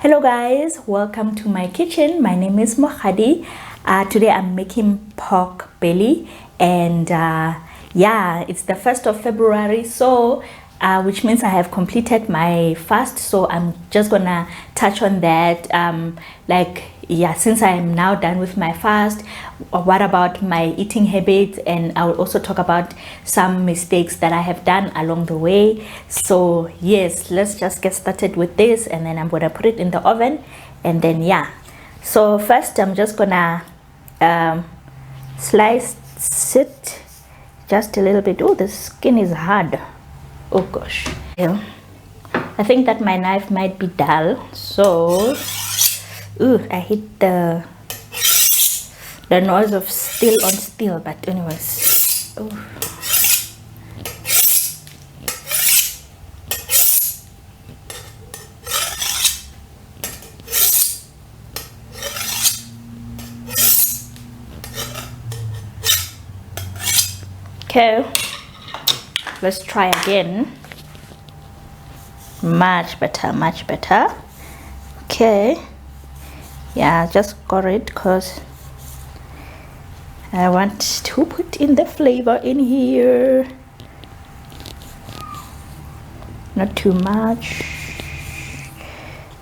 Hello guys, welcome to my kitchen. My name is Mohadi. Today I'm making pork belly, and yeah, it's the 1st of February, so which means I have completed my fast. So I'm just gonna touch on that, since I'm now done with my fast, what about my eating habits, and I will also talk about some mistakes that I have done along the way. So yes, let's just get started with this, and then I'm gonna put it in the oven, and then yeah. So first I'm just gonna slice it just a little bit. Oh, the skin is hard. Oh gosh. Yeah, I think that my knife might be dull, so I hit the noise of steel on steel, but anyways. Okay, let's try again. Much better. Okay, yeah, just got it because I want to put in the flavor in here. Not too much.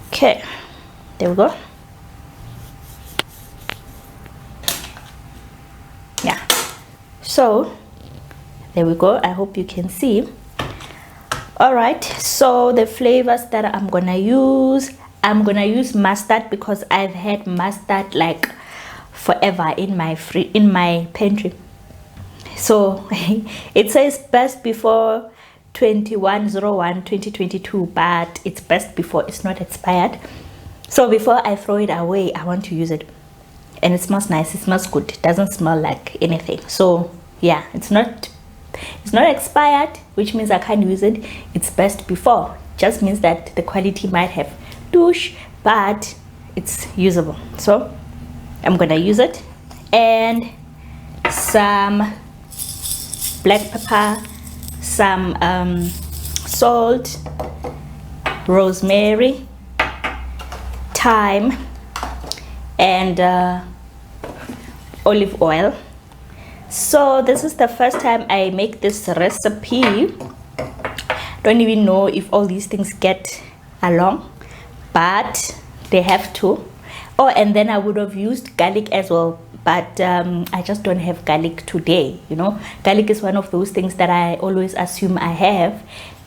Okay, there we go. Yeah, so there we go. I hope you can see. All right, so the flavors that I'm gonna use mustard, because I've had mustard like forever in my pantry. So it says best before 21/01/2022, but it's best before, it's not expired. So before I throw it away, I want to use it, and it smells nice, it smells good, it doesn't smell like anything. So yeah, it's not expired, which means I can't use it. It's best before, just means that the quality might have douche, but it's usable. So I'm gonna use it, and some black pepper, some salt, rosemary, thyme, and olive oil. So this is the first time I make this recipe. Don't even know if all these things get along, but they have to. Oh, and then I would have used garlic as well, but I just don't have garlic today. You know, garlic is one of those things that I always assume I have,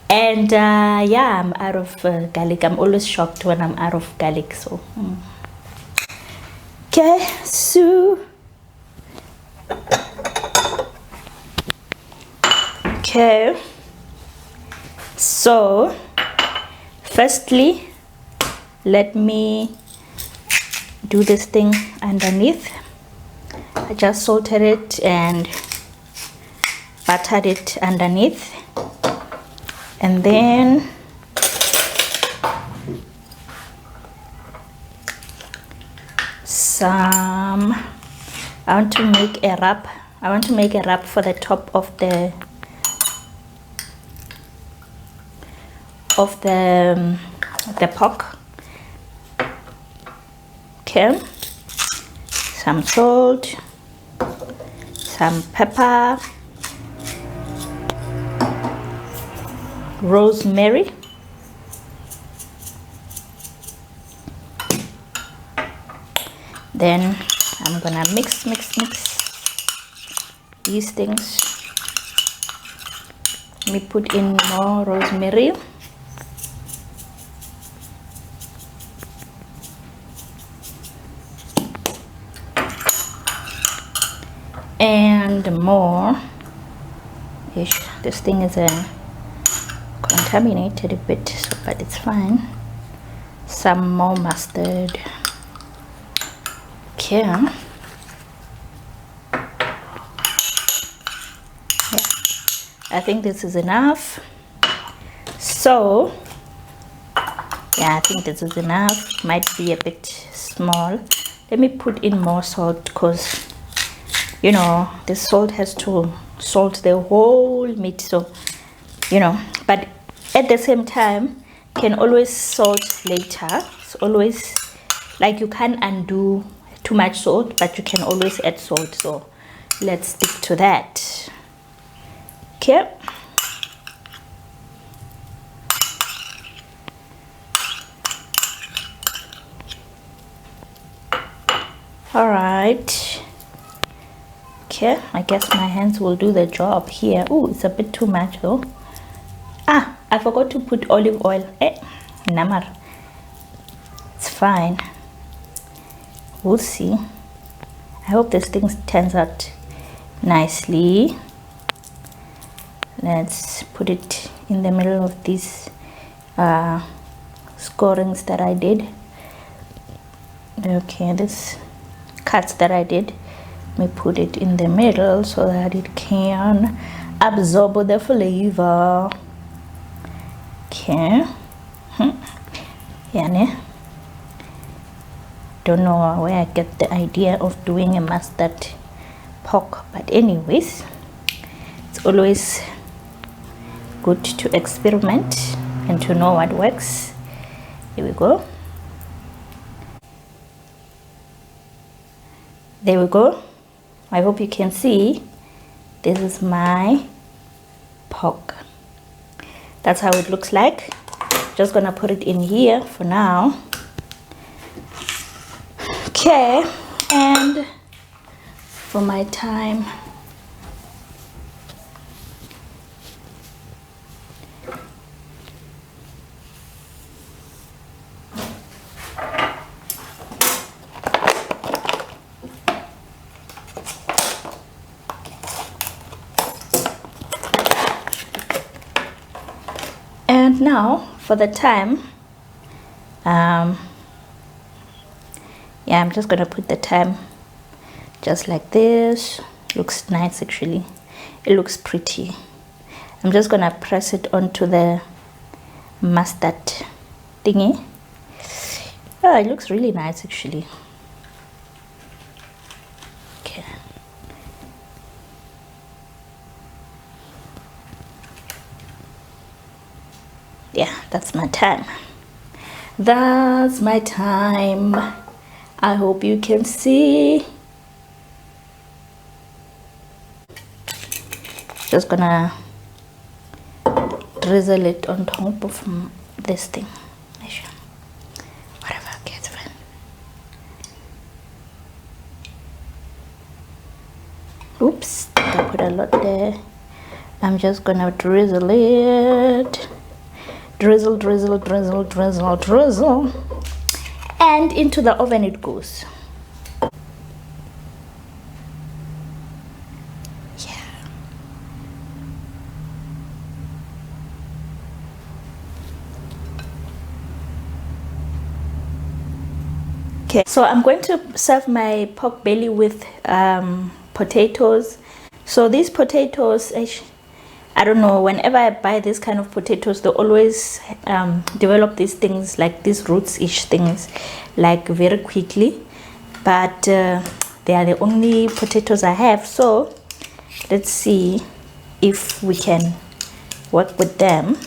and yeah, I'm out of garlic. I'm always shocked when I'm out of garlic. So okay, so okay, so firstly, let me do this thing underneath. I just salted it and buttered it underneath, and then I want to make a wrap. For the top of the pork. Okay, some salt, some pepper, rosemary, then I'm gonna mix these things. Let me put in more rosemary, and more. This thing is contaminated a bit, so, but it's fine. Some more mustard. Okay, yeah, I think this is enough. So yeah, I think this is enough. Might be a bit small. Let me put in more salt, because you know the salt has to salt the whole meat, so you know, but at the same time, can always salt later. It's always like you can't undo too much salt, but you can always add salt, so let's stick to that. Okay, all right. Okay, I guess my hands will do the job here. Oh, it's a bit too much though. Ah, I forgot to put olive oil. Namar. It's fine. We'll see. I hope this thing turns out nicely. Let's put it in the middle of these scorings that I did. Okay, this cuts that I did, let me put it in the middle so that it can absorb the flavor. Okay. Yeah, don't know where I get the idea of doing a mustard pork, but anyways, it's always good to experiment and to know what works. Here we go. There we go. I hope you can see this is my pork. That's how it looks like. Just gonna put it in here for now. Okay, and for my thyme, and now for the thyme, yeah, I'm just gonna put the thyme just like this. Looks nice actually. It looks pretty. I'm just gonna press it onto the mustard thingy. Oh, it looks really nice actually. Okay. Yeah, that's my thyme. That's my thyme. I hope you can see. Just gonna drizzle it on top of this thing. Whatever gets fine. Oops, I put a lot there. I'm just gonna drizzle it. Drizzle, drizzle, drizzle, drizzle, drizzle. And into the oven it goes. Yeah. Okay, so I'm going to serve my pork belly with potatoes. So these potatoes, I don't know, whenever I buy this kind of potatoes, they always develop these things like these roots-ish things like very quickly, but they are the only potatoes I have, so let's see if we can work with them.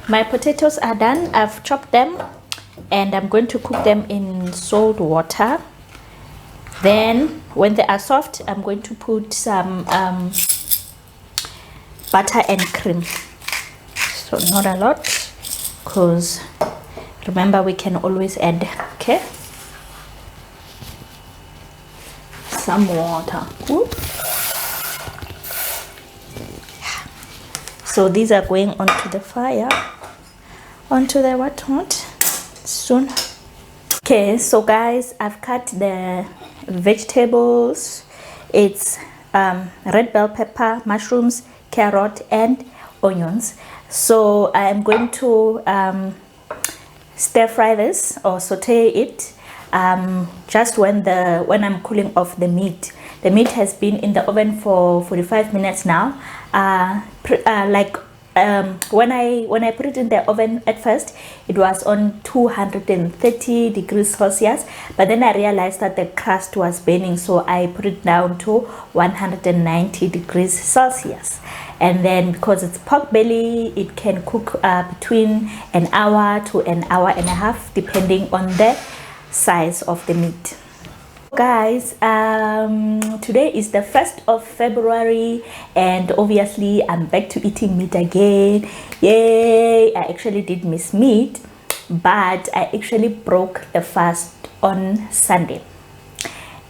My potatoes are done. I've chopped them and I'm going to cook them in salt water. Then when they are soft, I'm going to put some butter and cream. So not a lot, because remember we can always add, okay, some water. Oops. So these are going onto the fire, onto the what soon. Okay, so guys, I've cut the vegetables. It's red bell pepper, mushrooms, carrot and onions. So I am going to stir fry this or saute it just when I'm cooling off the meat. The meat has been in the oven for 45 minutes now. Like when I put it in the oven at first, it was on 230 degrees Celsius, but then I realized that the crust was burning, so I put it down to 190 degrees Celsius. And then because it's pork belly, it can cook between an hour to an hour and a half depending on the size of the meat. Guys, today is the 1st of February and obviously I'm back to eating meat again. Yay! I actually did miss meat, but I actually broke the fast on Sunday,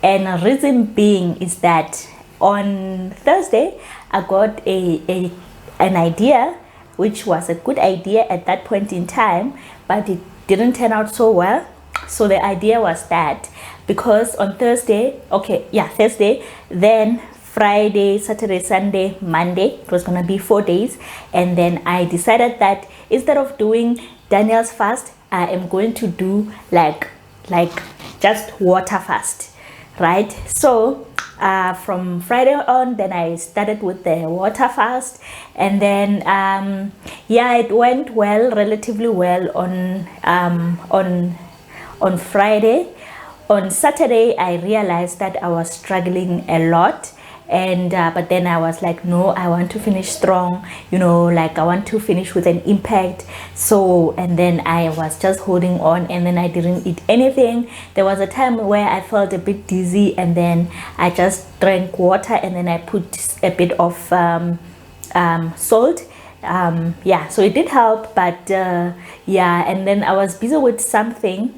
and the reason being is that on Thursday I got an idea, which was a good idea at that point in time, but it didn't turn out so well. So the idea was that because on Thursday, then Friday, Saturday, Sunday, Monday, it was gonna be 4 days, and then I decided that instead of doing Daniel's fast, I am going to do like just water fast, right? So from Friday on, then I started with the water fast, and then it went well, relatively well on Friday. On Saturday, I realized that I was struggling a lot, and but then I was like, no, I want to finish strong, like I want to finish with an impact. So, and then I was just holding on, and then I didn't eat anything. There was a time where I felt a bit dizzy, and then I just drank water, and then I put a bit of salt. So it did help, but and then I was busy with something,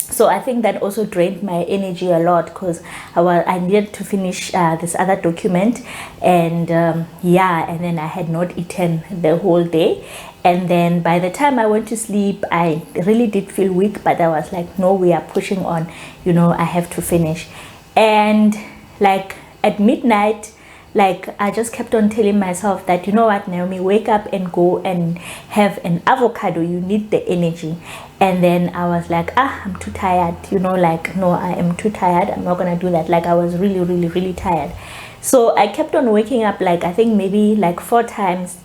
so I think that also drained my energy a lot, because I needed to finish this other document, and and then I had not eaten the whole day. And then by the time I went to sleep, I really did feel weak, but I was like, no, we are pushing on, I have to finish. And like at midnight, like I just kept on telling myself that, you know what, Naomi, wake up and go and have an avocado, you need the energy. And then I was like, I'm too tired, like, no, I am too tired, I'm not gonna do that. Like I was really, really, really tired. So I kept on waking up, like I think maybe like 4 times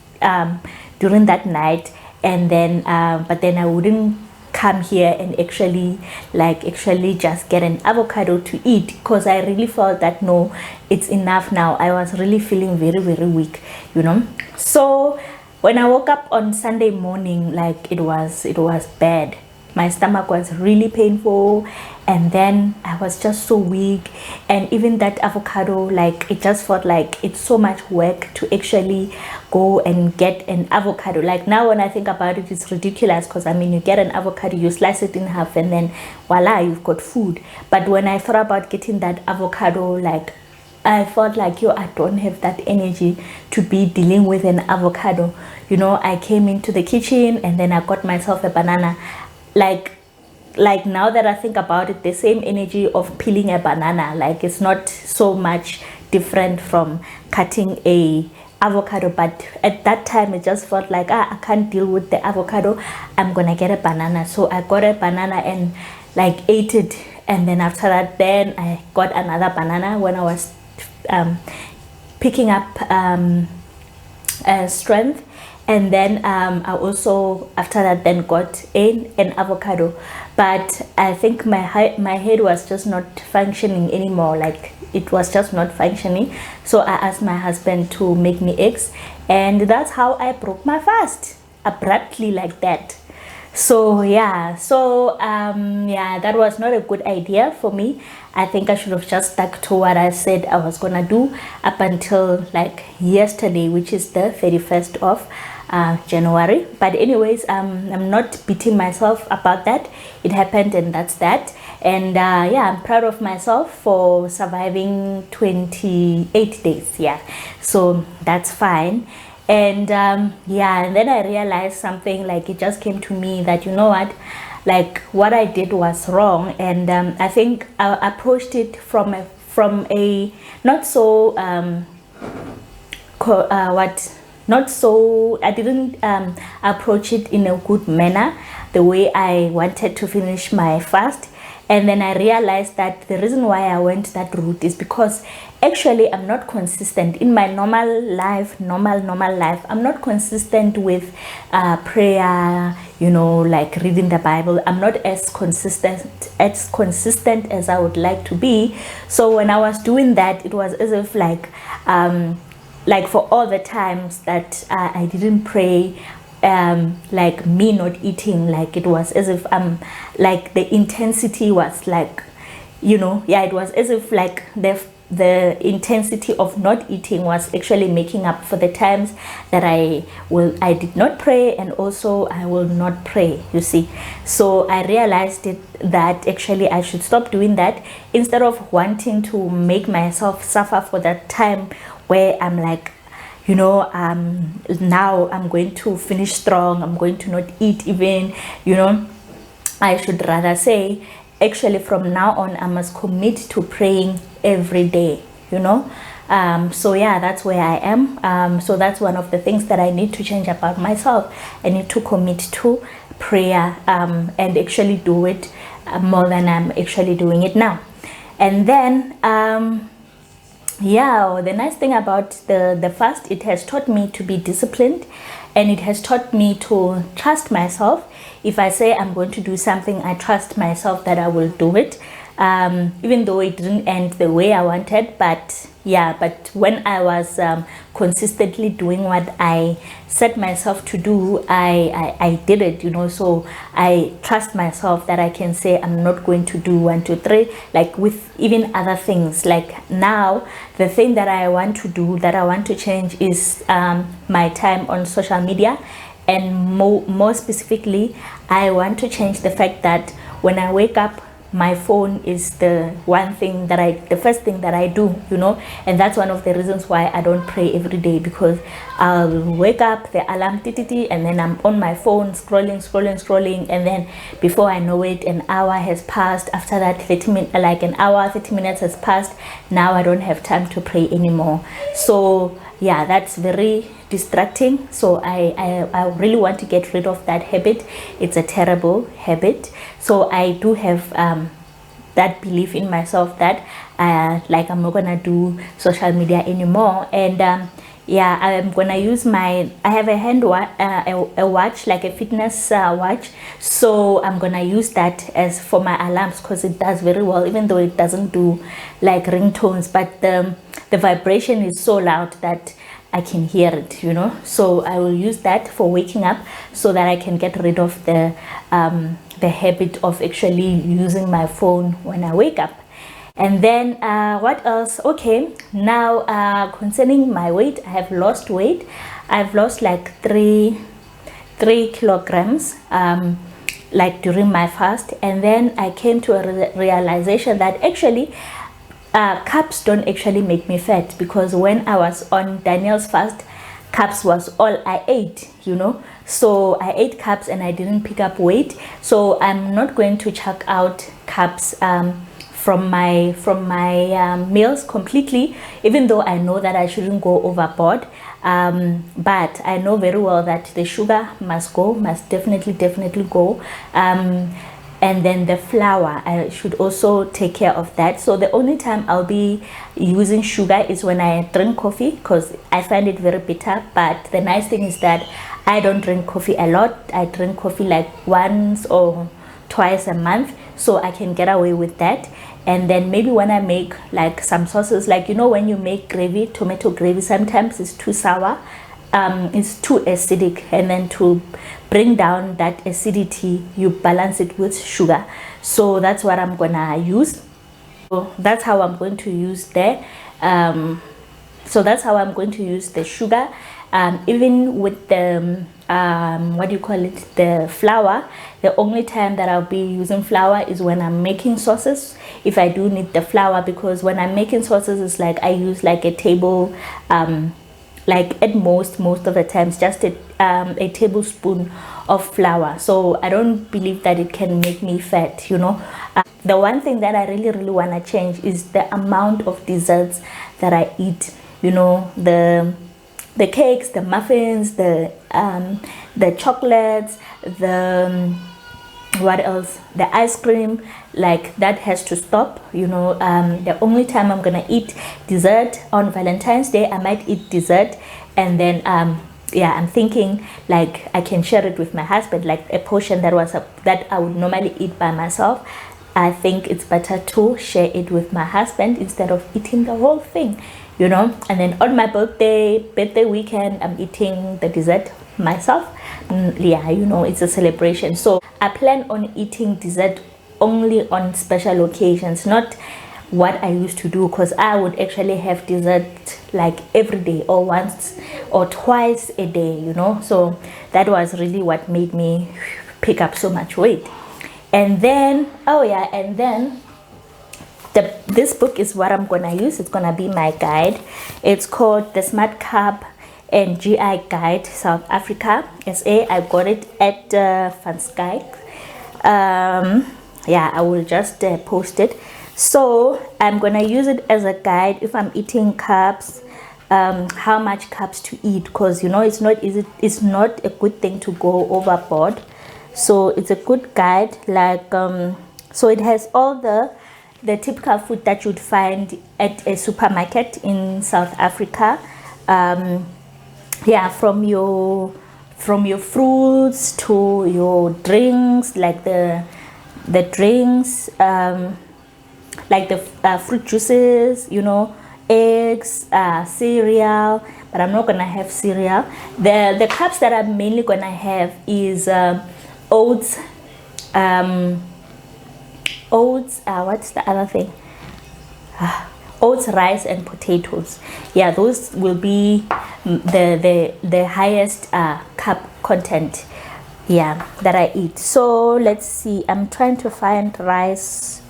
during that night, and then but then I wouldn't come here and actually just get an avocado to eat, because I really felt that no, it's enough now. I was really feeling very, very weak, So when I woke up on Sunday morning, like it was bad. My stomach was really painful, and then I was just so weak. And even that avocado, like it just felt like it's so much work to actually go and get an avocado. Like now when I think about it, it's ridiculous, because I mean, you get an avocado, you slice it in half, and then voila, you've got food. But when I thought about getting that avocado, like I felt like, I don't have that energy to be dealing with an avocado. I came into the kitchen, and then I got myself a banana. Like now that I think about it, the same energy of peeling a banana, like it's not so much different from cutting a avocado. But at that time it just felt like, I can't deal with the avocado, I'm gonna get a banana. So I got a banana and like ate it, and then after that, then I got another banana when I was picking up strength. And then I also after that then got an avocado. But I think my head was just not functioning anymore, like it was just not functioning. So I asked my husband to make me eggs, and that's how I broke my fast, abruptly like that. So that was not a good idea for me. I think I should have just stuck to what I said I was gonna do up until like yesterday, which is the 31st of January. But anyways, I'm not beating myself about that. It happened, and that's that. And I'm proud of myself for surviving 28 days. So that's fine. And and then I realized something, like it just came to me that, you know what, like what I did was wrong. And I think I approached it from a not so not so, I didn't approach it in a good manner, the way I wanted to finish my fast. And then I realized that the reason why I went that route is because actually I'm not consistent in my normal life. I'm not consistent with prayer, you know, like reading the Bible. I'm not as consistent as I would like to be. So when I was doing that, it was as if like for all the times that I didn't pray, like me not eating, like it was as if like the intensity was like, you know, yeah, it was as if like the intensity of not eating was actually making up for the times that I did not pray, and also I will not pray, you see. So I realized that actually I should stop doing that, instead of wanting to make myself suffer for that time where I'm like, you know, now I'm going to finish strong, I'm going to not eat even, you know. I should rather say, actually from now on I must commit to praying every day, you know. So yeah, that's where I am. So that's one of the things that I need to change about myself. I need to commit to prayer, and actually do it more than I'm actually doing it now. And then yeah, the nice thing about the fast, it has taught me to be disciplined, and it has taught me to trust myself. If I say I'm going to do something, I trust myself that I will do it, even though it didn't end the way I wanted. But yeah, but when I was consistently doing what I set myself to do, I did it, you know. So I trust myself that I can say I'm not going to do 1 2 3, like with even other things. Like now, the thing that I want to do, that I want to change, is my time on social media. And more specifically, I want to change the fact that when I wake up, my phone is the first thing that I do, you know. And that's one of the reasons why I don't pray every day, because I'll wake up, the alarm tititi, and then I'm on my phone scrolling, and then before I know it, an hour has passed. After that, 30 minutes, like an hour 30 minutes has passed. Now I don't have time to pray anymore. So yeah, that's very distracting. So I really want to get rid of that habit. It's a terrible habit. So I do have that belief in myself that like I'm not gonna do social media anymore. And yeah, I'm gonna use I have a hand a watch, like a fitness watch. So I'm gonna use that as for my alarms, because it does very well, even though it doesn't do like ringtones, but the vibration is so loud that I can hear it, you know. So I will use that for waking up, so that I can get rid of the habit of actually using my phone when I wake up. And then what else? Okay, now concerning my weight, I have lost weight. I've lost like 3 kilograms like during my fast. And then I came to a realization that actually carbs don't actually make me fat, because when I was on Daniel's fast, carbs was all I ate, you know. So I ate carbs and I didn't pick up weight. So I'm not going to chuck out carbs from my meals completely, even though I know that I shouldn't go overboard. But I know very well that the sugar must definitely go. And then the flour, I should also take care of that. So the only time I'll be using sugar is when I drink coffee, because I find it very bitter. But the nice thing is that I don't drink coffee a lot. I drink coffee like once or twice a month, so I can get away with that. And then maybe when I make like some sauces, like, you know, when you make gravy, tomato gravy, sometimes it's too sour, it's too acidic, and then to bring down that acidity, you balance it with sugar. So that's what I'm gonna use. So that's how I'm going to use there. So that's how I'm going to use the sugar. Even with the what do you call it, the flour, the only time that I'll be using flour is when I'm making sauces, if I do need the flour, because when I'm making sauces, it's like I use like a table, like at most of the times just a tablespoon of flour. So I don't believe that it can make me fat, you know. The one thing that I really want to change is the amount of desserts that I eat, you know. the cakes, the muffins, the chocolates, the what else, the ice cream, like that has to stop, you know. The only time I'm gonna eat dessert on Valentine's Day, I might eat dessert, and then yeah, I'm thinking like I can share it with my husband, like a portion that I would normally eat by myself. I think it's better to share it with my husband instead of eating the whole thing, you know. And then on my birthday weekend, I'm eating the dessert myself. Yeah, you know, it's a celebration, so I plan on eating dessert only on special occasions, not what I used to do, because I would actually have dessert like every day or once or twice a day, you know. So that was really what made me pick up so much weight. And then, oh yeah, and then this book is what I'm gonna use. It's gonna be my guide. It's called The Smart Carb and GI Guide South Africa SA. I got it at Van Schaick. Yeah, I will just post it. So I'm gonna use it as a guide if I'm eating carbs, how much carbs to eat, because you know it's not easy, it's not a good thing to go overboard. So it's a good guide, like so it has all the typical food that you'd find at a supermarket in South Africa. Yeah, from your fruits to your drinks, like the drinks, like the fruit juices, you know, eggs, cereal, but I'm not gonna have cereal. The carbs that I'm mainly gonna have is oats, what's the other thing? Oats, rice, and potatoes. Yeah, those will be the highest carb content, yeah, that I eat. So let's see, I'm trying to find rice,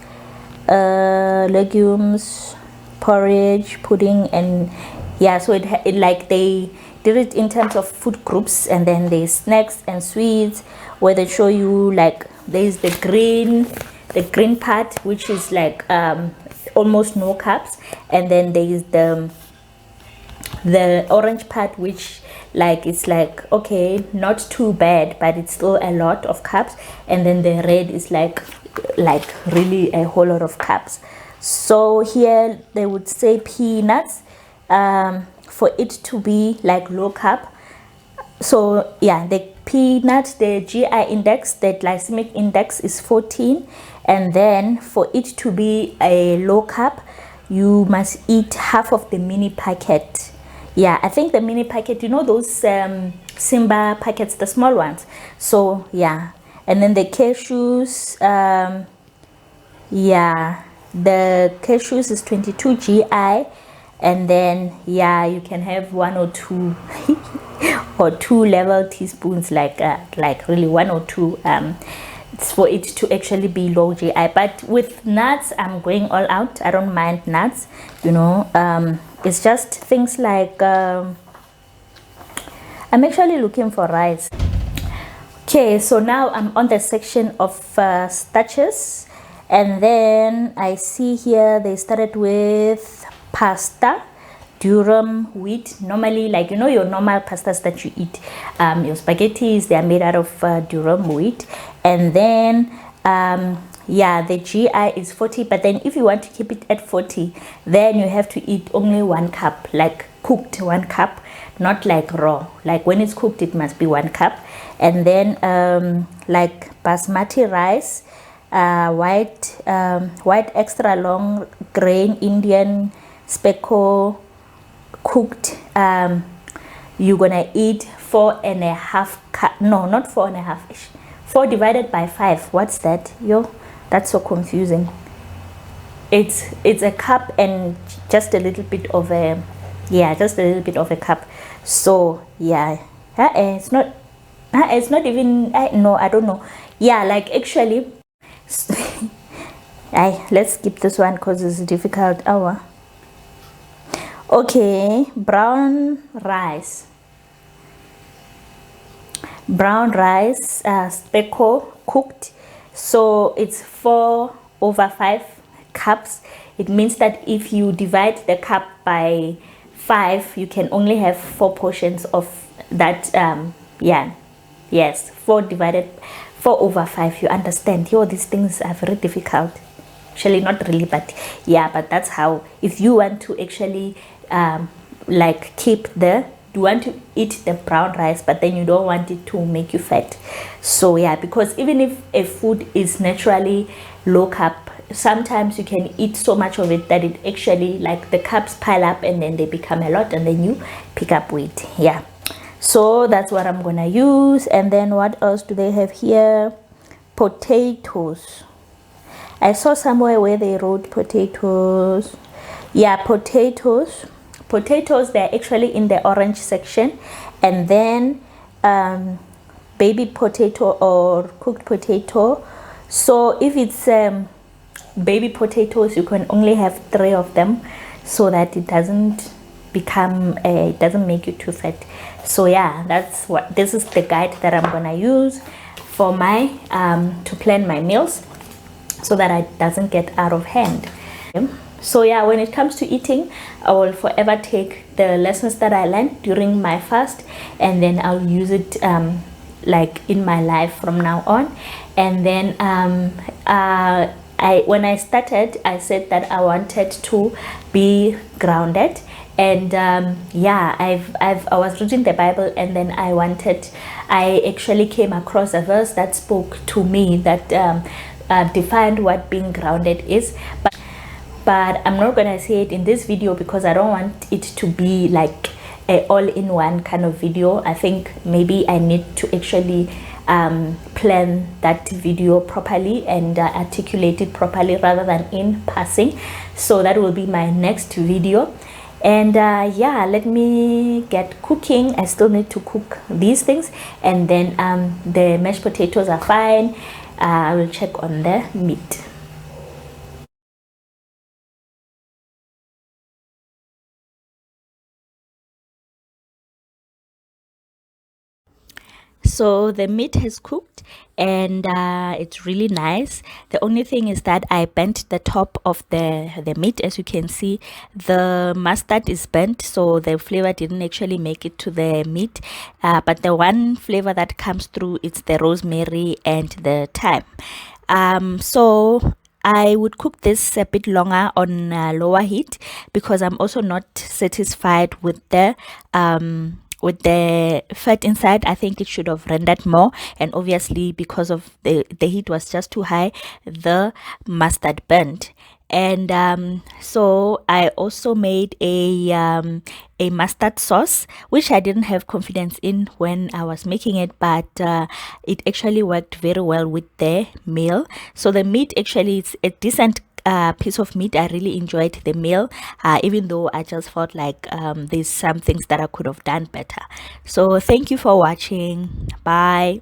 legumes, porridge, pudding, and yeah, so it like they did it in terms of food groups, and then there's snacks and sweets, where they show you like there's the green part, which is like almost no carbs, and then there is the orange part, which like it's like okay, not too bad, but it's still a lot of carbs, and then the red is like really a whole lot of carbs. So here they would say peanuts, for it to be like low carb. So yeah, the peanut, the GI index, the glycemic index is 14, and then for it to be a low carb, you must eat half of the mini packet. Yeah, I think the mini packet, you know those Simba packets, the small ones. So yeah, and then the cashews, yeah, the cashews is 22 GI, and then yeah, you can have 1 or 2 or 2 level teaspoons, like really 1 or 2, it's for it to actually be low GI. But with nuts, I'm going all out. I don't mind nuts, you know. It's just things like I'm actually looking for rice. Okay, so now I'm on the section of starches, and then I see here they started with pasta, durum wheat. Normally, like you know, your normal pastas that you eat, your spaghettis, they are made out of durum wheat. And then yeah, the GI is 40, but then if you want to keep it at 40, then you have to eat only 1 cup, like cooked 1 cup, not like raw. Like when it's cooked, it must be 1 cup. And then like basmati rice, white extra long grain Indian speckle cooked, you're gonna eat 4.5 cup. No, not 4.5 ish. 4 divided by 5, what's that? Yo, that's so confusing. It's a cup and just a little bit of a, yeah, just a little bit of a cup. So yeah, it's not even, no, I don't know. Yeah, like actually let's skip this one because it's difficult. Okay, brown rice, speckle cooked, so it's 4/5 cups. It means that if you divide the cup by 5, you can only have 4 portions of that. Yeah, yes, 4 over 5. You understand? Yo, these things are very difficult. Actually, not really, but yeah, but that's how. If you want to actually like keep the, you want to eat the brown rice, but then you don't want it to make you fat. So yeah, because even if a food is naturally low carb, sometimes you can eat so much of it that it actually, like, the carbs pile up and then they become a lot and then you pick up weight. Yeah, so that's what I'm gonna use. And then what else do they have here? Potatoes. I saw somewhere where they wrote potatoes. Yeah, potatoes. Potatoes, they're actually in the orange section. And then baby potato or cooked potato. So if it's baby potatoes, you can only have 3 of them, so that it doesn't become it doesn't make you too fat. So yeah, that's what, this is the guide that I'm gonna use for my to plan my meals, so that it doesn't get out of hand. So yeah, when it comes to eating, I will forever take the lessons that I learned during my fast, and then I'll use it like in my life from now on. And then when I started, I said that I wanted to be grounded. And yeah, I was reading the Bible, and then I actually came across a verse that spoke to me, that defined what being grounded is. But I'm not gonna say it in this video, because I don't want it to be like a all-in-one kind of video. I think maybe I need to actually plan that video properly and articulate it properly, rather than in passing. So that will be my next video. And yeah, let me get cooking. I still need to cook these things. And then the mashed potatoes are fine. I will check on the meat. So the meat has cooked, and it's really nice. The only thing is that I bent the top of the meat. As you can see, the mustard is bent, so the flavor didn't actually make it to the meat, but the one flavor that comes through, it's the rosemary and the thyme. So I would cook this a bit longer on lower heat, because I'm also not satisfied with the fat inside. I think it should have rendered more, and obviously because of the heat was just too high, the mustard burnt. And so I also made a mustard sauce, which I didn't have confidence in when I was making it, but it actually worked very well with the meal. So the meat, actually, it's a decent piece of meat. I really enjoyed the meal, even though I just felt like there's some things that I could have done better. So thank you for watching. Bye.